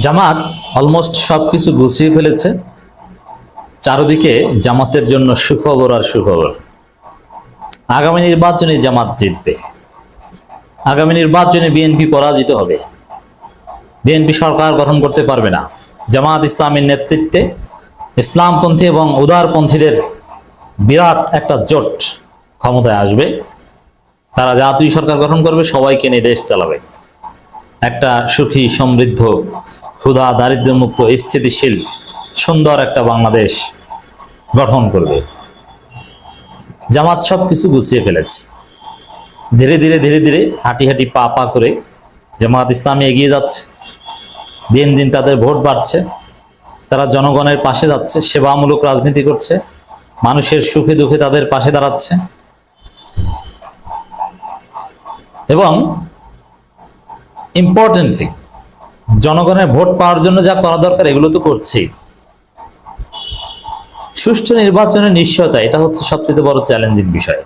জামাত almost সবকিছু গুছিয়ে ফেলেছে। চারদিকে জামাতের জন্য সুখবর আর সুখবর। আগামী নির্বাচনে জামাত জিতবে। আগামী নির্বাচনে বিএনপি পরাজিত হবে। বিএনপি সরকার গঠন করতে পারবে না। জামাত ইসলামের নেতৃত্বে ইসলামপন্থী এবং উদারপন্থীদের বিরাট একটা জোট ক্ষমতায় আসবে। তারা জাতীয় সরকার গঠন করবে, সবাইকে নিয়ে দেশ চালাবে। একটা সুখী, সমৃদ্ধ, ক্ষুধা দারিদ্র্যমুক্ত, স্থিতিশীল, সুন্দর একটা বাংলাদেশ গঠন করবে। জামাত সবকিছু গুছিয়ে ফেলেছে। ধীরে ধীরে ধীরে ধীরে হাঁটি হাঁটি পা পা করে জামাত ইসলামী এগিয়ে যাচ্ছে। দিন দিন তাদের ভোট বাড়ছে। তারা জনগণের পাশে যাচ্ছে, সেবামূলক রাজনীতি করছে, মানুষের সুখে দুঃখে তাদের পাশে দাঁড়াচ্ছে এবং ইম্পর্টেন্টলি জনগণের ভোট পাওয়ার জন্য যা করা দরকার এগুলো তো করছেই। সুষ্ঠু নির্বাচনের নিশ্চয়তা, এটা হচ্ছে সবচেয়ে বড় চ্যালেঞ্জিং বিষয়।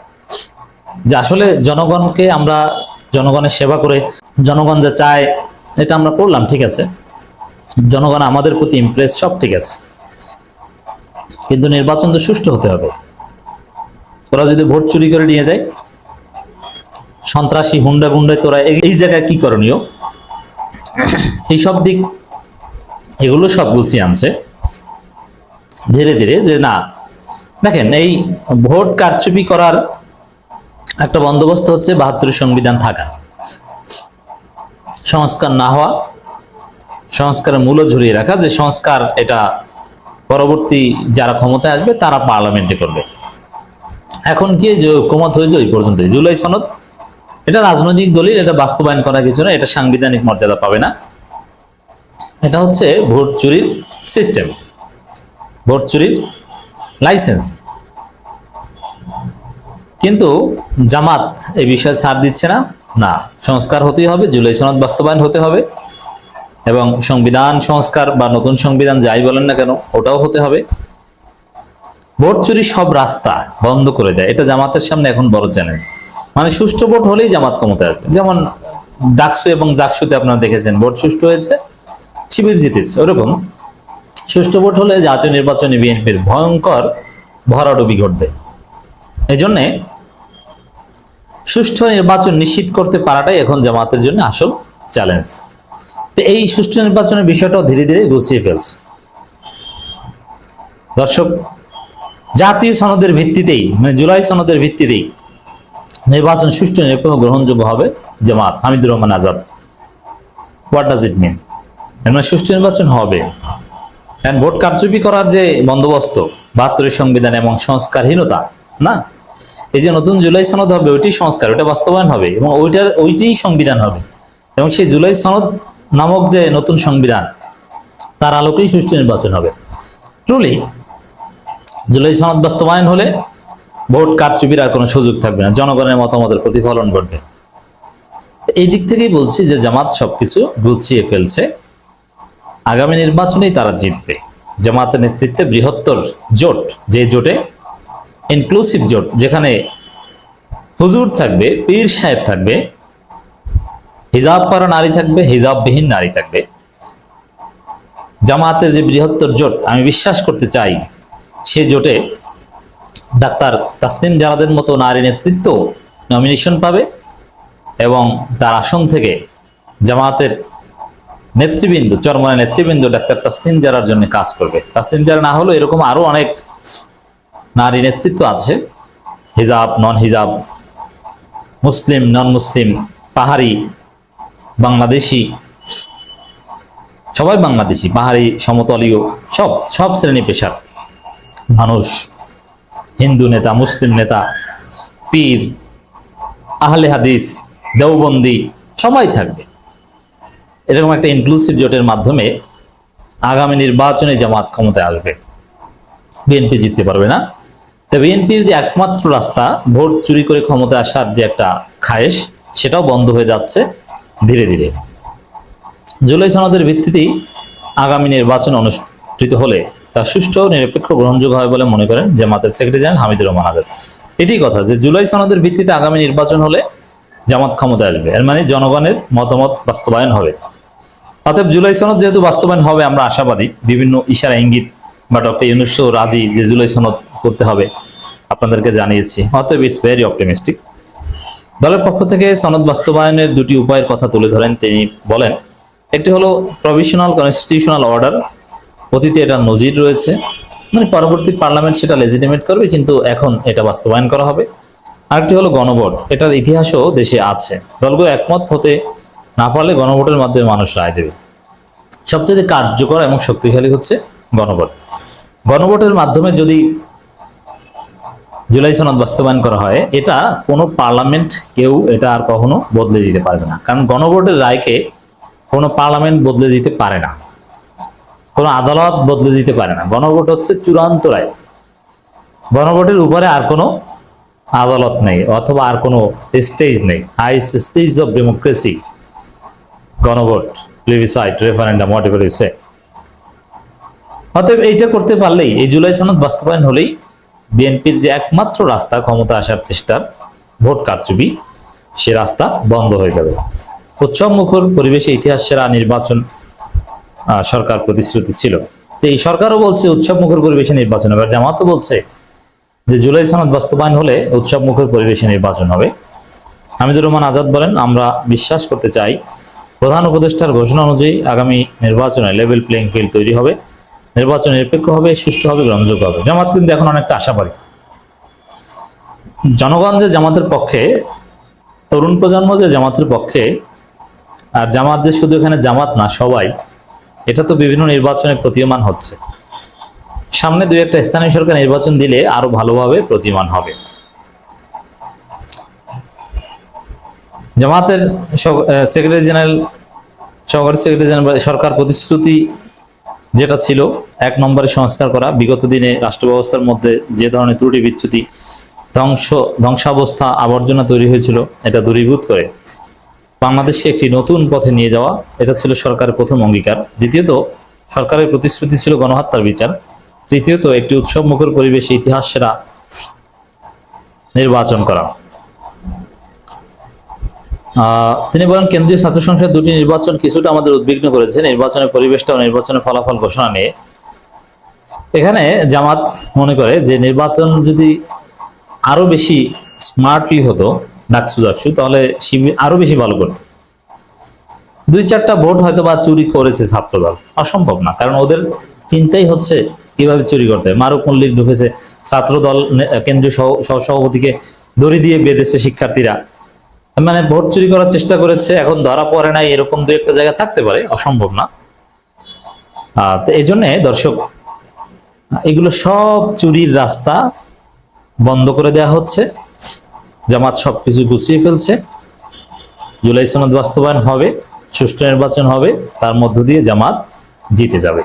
যে আসলে জনগণকে আমরা জনগণের সেবা করে জনগণ যা চায় এটা আমরা করলাম, ঠিক আছে, জনগণ আমাদের প্রতি ইমপ্রেস, সব ঠিক আছে, কিন্তু নির্বাচন তো সুষ্ঠু হতে হবে। ওরা যদি ভোট চুরি করে নিয়ে যায়, সন্ত্রাসী হুন্ডা গুন্ডায় তোরা এই জায়গায় কি করণীয়, এই সব দিক এগুলো সব গুছিয়ে আনছে ধীরে ধীরে। যে না, দেখেন, এই ভোট কারচুপি করার একটা বন্দোবস্ত হচ্ছে ৭২ সংবিধান থাকা, সংস্কার না হওয়া, সংস্কারের মূল্য ঝুরিয়ে রাখা, যে সংস্কার এটা পরবর্তী যারা ক্ষমতায় আসবে তারা পার্লামেন্টে করবে। এখন কি যে ঐক্যমত হয়েছে ওই পর্যন্ত। জুলাই সনদ এটা রাজনৈতিক দলিল, এটা বাস্তবায়ন করা কিছু না, এটা সাংবিধানিক মর্যাদা পাবে না। এটা হচ্ছে ভোট চুরির সিস্টেম, ভোট চুরির লাইসেন্স। কিন্তু জামাত এই বিষয়ে ছাড় দিচ্ছে না। না, সংস্কার হতেই হবে, জুলাই সনদ বাস্তবায়ন হতে হবে এবং সংবিধান সংস্কার বা নতুন সংবিধান যাই বলেন না কেন ওটাও হতে হবে। ভোট চুরির সব রাস্তা বন্ধ করে দেয়, এটা জামাতের সামনে এখন বড় চ্যালেঞ্জ। মানে সুষ্ঠু ভোট হলেই জামাত ক্ষমতায় আসবে। যেমন ডাকসু এবং জাকসুতে আপনারা দেখেছেন ভোট সুষ্ঠু হয়েছে, শিবির জিতেছে। ওরকম সুষ্ঠু ভোট হলে জাতীয় নির্বাচনে বিএনপির ভয়ঙ্কর ভরাডুবি ঘটবে। এই জন্যে সুষ্ঠু নির্বাচন নিশ্চিত করতে পারাটাই এখন জামাতের জন্য আসল চ্যালেঞ্জ। তো এই সুষ্ঠু নির্বাচনের বিষয়টাও ধীরে ধীরে গুছিয়ে ফেলছে। দর্শক, জাতীয় সনদের ভিত্তিতেই, মানে জুলাই সনদের ভিত্তিতেই নির্বাচন সুষ্ঠু নিরপেক্ষ গ্রহণযোগ্য হবে Jamaat, Hamidur Rahman Azad. What does it mean? মানে সুষ্ঠু নির্বাচন হবে, ভোট কারচুপি করার যে বন্দোবস্ত ৭২ সংবিধান এবং সংস্কারহীনতা না, এই যে নতুন জুলাই সনদ হবে ওইটি সংস্কার, ওটা বাস্তবায়ন হবে এবং ওইটাই সংবিধান হবে এবং সেই জুলাই সনদ নামক যে নতুন সংবিধান তার আলোকেই সুষ্ঠু নির্বাচন হবে। ট্রুলি জুলাই সনদ বাস্তবায়ন হলে ভোট কারচুপির আর কোনো সুযোগ থাকবে না, জনগণের মতামতের প্রতিফলন ঘটবে। এই দিক থেকেই বলছি যে জামাত সবকিছু গুছিয়ে ফেলছে। আগামী নির্বাচনেই তারা জিতবে। জামাতের নেতৃত্বে বৃহত্তর জোট, যে জোটে ইনক্লুসিভ জোট, যেখানে হুজুর থাকবে, পীর সাহেব থাকবে, হিজাব পরা নারী থাকবে, হিজাববিহীন নারী থাকবে। জামাতের যে বৃহত্তর জোট, আমি বিশ্বাস করতে চাই সে জোটে ডাক্তার তাসনিম জারাদের মতো নারী নেতৃত্ব নমিনেশন পাবে এবং তার আসন থেকে জামাতের নেতৃবৃন্দ, চরমনায় নেতৃবৃন্দ ডাক্তার তাসনিম জারার জন্য কাজ করবে। তাসনিম জারা না হলেও এরকম আরো অনেক নারী নেতৃত্ব আছে, হিজাব, নন হিজাব, মুসলিম, নন মুসলিম, পাহাড়ি, বাংলাদেশি, সবাই বাংলাদেশি, পাহাড়ি, সমতলীয়, সব শ্রেণী পেশার মানুষ, হিন্দু নেতা, মুসলিম নেতা, পীর, আহলে হাদিস, দেওবন্দি, সবাই থাকবে। এরকম একটা ইনক্লুসিভ জোটের মাধ্যমে আগামী নির্বাচনে জামাত ক্ষমতায় আসবে। বিএনপি জিততে পারবে না। তো বিএনপির যে একমাত্র রাস্তা ভোট চুরি করে ক্ষমতায় আসার যে একটা খায়েশ, সেটাও বন্ধ হয়ে যাচ্ছে ধীরে ধীরে। জুলাই সনদের ভিত্তিতেই আগামী নির্বাচন অনুষ্ঠিত হলে তা সুষ্ঠু নিরপেক্ষ গ্রহণযোগ্য হয় বলে মনে করেন জামাতের সেক্রেটারি জেনারেল হামিদুর রহমান আজাদ। এটাই কথা, যে জুলাই সনদের ভিত্তিতে আগামী নির্বাচন হলে জামাত ক্ষমতায় আসবে, এর মানে জনগণের মতামত বাস্তবায়ন হবে। অতএব জুলাই সনদ যেহেতু বাস্তবায়ন হবে, আমরা আশাবাদী, বিভিন্ন ইশারা ইঙ্গিত বা ডক্টর ইউনূস রাজি যে জুলাই সনদ করতে হবে আপনাদেরকে জানিয়েছি। অতএব ইটস ভেরি অপটিমিস্টিক। দলের পক্ষ থেকে সনদ বাস্তবায়নের দুটি উপায়ের কথা তুলে ধরেন তিনি। বলেন, একটি হলো প্রভিশনাল কনস্টিটিউশনাল অর্ডার, অতীতে এটা নজির রয়েছে, মানে পরবর্তী পার্লামেন্ট সেটা লেজিটিমেট করবে, কিন্তু এখন এটা বাস্তবায়ন করা হবে। আরেকটি হলো গণভোট, এটার ইতিহাসও দেশে আছে। দলগুলো একমত হতে না পারলে গণভোটের মাধ্যমে মানুষ রায় দেবে। সবচেয়ে কার্যকর এবং শক্তিশালী হচ্ছে গণভোট। গণভোটের মাধ্যমে যদি জুলাই সনদ বাস্তবায়ন করা হয়, এটা কোনো পার্লামেন্ট কেউ এটা আর কখনো বদলে দিতে পারবে না। কারণ গণভোটের রায়কে কোনো পার্লামেন্ট বদলে দিতে পারে না, কোনো আদালত বদলে দিতে পারে না। গণভোট হচ্ছে চূড়ান্ত রায়। গণভোটের উপরে আর কোনো আদালত নেই, অথবা আর কোনো স্টেজ নেই। হাইস্ট স্টেজ অফ ডেমোক্রেসি গণভোট, প্লেবিসাইট, রেফারেন্ডাম, হোয়াটএভার ইউ সে। অতএব এইটা করতে পারলেই, এই জুলাই সনদ বাস্তবায়ন হলেই বিএনপির যে একমাত্র রাস্তা ক্ষমতা আসার চেষ্টার ভোট কারচুপি, সে রাস্তা বন্ধ হয়ে যাবে। উৎসব মুখর পরিবেশে ইতিহাস সেরা নির্বাচন সরকার প্রতিশ্রুতি ছিল। তো এই সরকারও বলছে উৎসব মুখর পরিবেশে নির্বাচন হবে, জামাতও বলছে যে জুলাই সনদ বাস্তবায়ন হলে উৎসব মুখর পরিবেশে নির্বাচন হবে। হামিদুর রহমান আজাদ বলেন, আমরা বিশ্বাস করতে চাই প্রধান উপদেষ্টার ঘোষণা অনুযায়ী আগামী নির্বাচনে লেভেল প্লেইং ফিল্ড তৈরি হবে, নির্বাচন নিরপেক্ষ হবে, সুষ্ঠু হবে, গ্রহণযোগ্য হবে। জামাত কিন্তু এখন অনেকটা আশাবাদী। জনগণ যে জামাতের পক্ষে, তরুণ প্রজন্ম যে জামাতের পক্ষে, আর জামাত যে শুধু এখানে জামাত না সবাই, এটা তো বিভিন্ন নির্বাচনে প্রতীয়মান হচ্ছে। সামনে দুই একটা স্থানীয় সরকার নির্বাচন দিলে আরো ভালোভাবে প্রতীয়মান হবে। জামাতের সেক্রেটারি জেনারেল, সহকারী সেক্রেটারি জেনারেল, সরকার প্রতিশ্রুতি যেটা ছিল 1 নম্বরে সংস্কার করা, বিগত দিনে রাষ্ট্র ব্যবস্থার মধ্যে যে ধরনের ত্রুটি বিচ্যুতি, ধ্বংসাবস্থা, আবর্জনা তৈরি হয়েছিল, এটা দূরীভূত করে বাংলাদেশকে একটি নতুন পথে নিয়ে যাওয়া, এটা ছিল সরকারের প্রথম অঙ্গীকার। দ্বিতীয়ত, সরকারের প্রতিশ্রুতি ছিল গণহত্যার বিচার। তৃতীয়ত, একটি উৎসব মুখর পরিবেশে ইতিহাস সেরা নির্বাচন করা। তিনি বলেন, কেন্দ্রীয় ছাত্র সংসদ দুটি নির্বাচন কিছুটা আমাদের উদ্বিগ্ন করেছে, নির্বাচনের পরিবেশটা ও নির্বাচনের ফলাফল ঘোষণা নিয়ে। এখানে জামাত মনে করে যে নির্বাচন যদি আরো বেশি স্মার্টলি হতো, ডাকসু, তাহলে আরো বেশি ভালো করতো। 2-4টা ভোট হয়তো বা চুরি করেছে ছাত্রদল, অসম্ভব না, কারণ ওদের চিন্তাই হচ্ছে কিভাবে চুরি করতে। মারুক মল্লিক ঢুকেছে, ছাত্রদল কেন্দ্রীয় সহসভাপতিকে দড়ি দিয়ে বেঁধেছে শিক্ষার্থীরা, মানে ভোট চুরি করার চেষ্টা করেছে। এখন ধরা পড়ে নাই, এরকম 2-একটা জায়গা থাকতে পারে, অসম্ভব না। তো এই জন্য দর্শক, এগুলো সব চুরির রাস্তা বন্ধ করে দেয়া হচ্ছে। জামাত সবকিছু গুছিয়ে ফেলছে। জুলাই সনদ বাস্তবায়ন হবে, সুষ্ঠু নির্বাচন হবে, তার মধ্য দিয়ে জামাত জিতে যাবে।